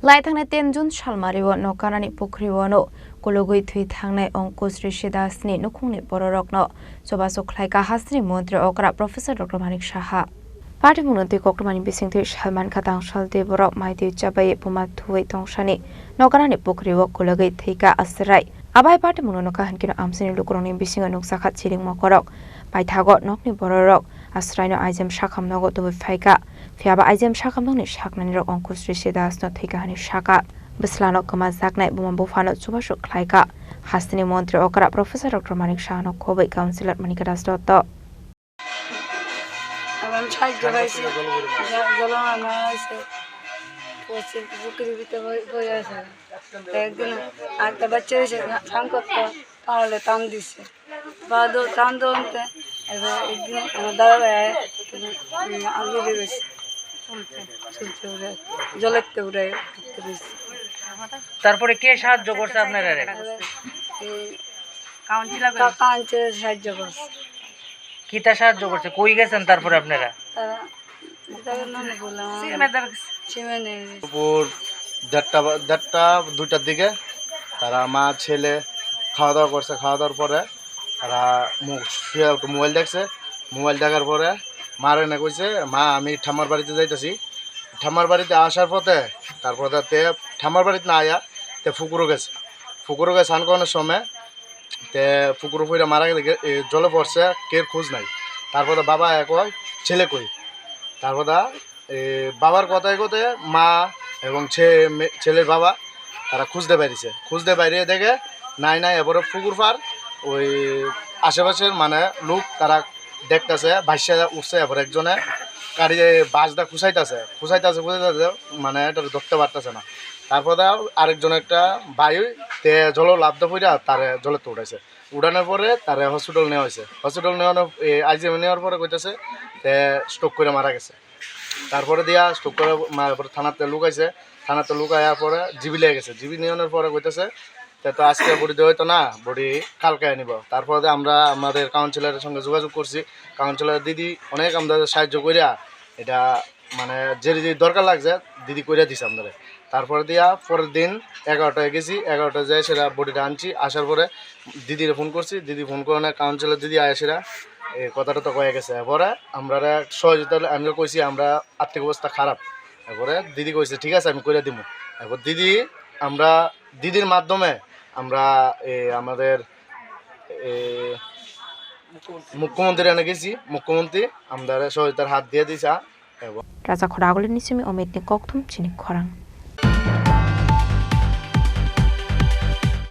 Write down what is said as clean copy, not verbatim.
Laithangna 10 June Shalmariwo no kanani pokriwono kologoi thui thangnai Ankush Rishi Dasni nukhungni bororokno sobaso khlaika hasni mantri okra Professor Dr. Manik Saha Party munoti kokmani bisingthi Salman Khatang Salte borok maiti chabai puma thui tongsani no kanani pokriwo kologoi thika asrai abai party munono kahankino amsini lukuroni bisinga nuksa khat chiling mokorok paithago nokni bororok asraino aijam shakhamnago tubi phaika Fiaba aijam shakamnoni shaknani rok Ankush Rishi Das no thika hani shaka bislano kama zaknai buma bufano chubasho khlaika hasni mantri okra Professor Dr. Manik Saha no khobai councillor Manika Das dotto আমি সাহায্য পাইছি জলমান আছে পড়ছে বুকের ভিতরে বই আছে একদিন একটা বাচ্চা এসে স্নান করতো তাহলে টান দিচ্ছে টান দোনতে এবার একদিন আমার দাদা ভাই আগে বেরোচ্ছে চলছে উড়ে জলেতে উড়ে উঠতে পেরেছি তারপরে কে সাহায্য করছে আপনারা কাউন্সিলর সাহায্য করছে কিতা সাহায্য করছে কই গেছেন তারপরে আপনারা দুপুর দেড়টা দুইটার দিকে তারা মা ছেলে খাওয়া দাওয়া করছে খাওয়া দাওয়ার পরে তারা মোবাইল দেখছে মোবাইল দেখার পরে মার এনে কইছে মা আমি ঠাম্মার বাড়িতে যাইতেছি ঠাম্মার বাড়িতে আসার পথে তারপরে ঠাম্মার বাড়িতে না আয়া তে ফুকুরও গেছে স্নান করানোর সময় তে পুকুরে পড়ে মারা গেছে জলে পড়ছে কের খোঁজ নাই তারপরে বাবা এক ছেলে কই তারপরে বাবার কথায় কথায় মা এবং ছেলের বাবা তারা খুঁজতে বাইরে দেখে নাই এবারে পুকুর পার ওই আশেপাশের মানে লোক তারা দেখতেছে ভাইসা উঠছে এবার একজনে গাড়ি বাসটা খুঁচাইতেছে মানে এটা ধরতে পারতেছে না তারপরে আরেকজন একটা বায়ু তে জল লাভটা পড়া তারে জলেতে উঠাইছে উঠানোর পরে তারে হসপিটাল নেওয়া হয়েছে হসপিটাল আইজিএম নেওয়ার পরে কইতেছে তে স্ট্রোক করে মারা গেছে তারপরে দিয়া স্ট্রোক করে থানাতে লুকাইয়ার পরে জিবি লেগে গেছে জিবি নেওয়ানোর পরে কইতেছে তো আজকে বডি দেওয়া হইতো না বডি কালকে নিব তারপরে আমরা আমাদের কাউন্সিলরের সঙ্গে যোগাযোগ করছি কাউন্সিলর দিদি অনেক আমাদের সাহায্য করিয়া এটা মানে যে দরকার লাগছে দিদি করিয়া দিছে আমাদের তারপরে দিয়া পরের দিন 11টায় গেছি 11টায় যাই সেটা বডিটা আনছি আসার পরে দিদিরে ফোন করছি দিদি ফোন করে কাউন্সিলর দিদি আয় সেটা এই কথাটা তো কয়ে গেছে এরপরে আমরা সহযোগিতা আমি কইছি আমরা আর্থিক অবস্থা খারাপ এরপরে দিদি কইছে ঠিক আছে আমি করে দিব এরপর দিদির মাধ্যমে আমরা আমাদের মুখ্যমন্ত্রী এনে গেছি মুখ্যমন্ত্রী আমাদের সহযোগিতার হাত দিয়ে দিছে Raja Khoragul nisimi omitni kokthum chini khorang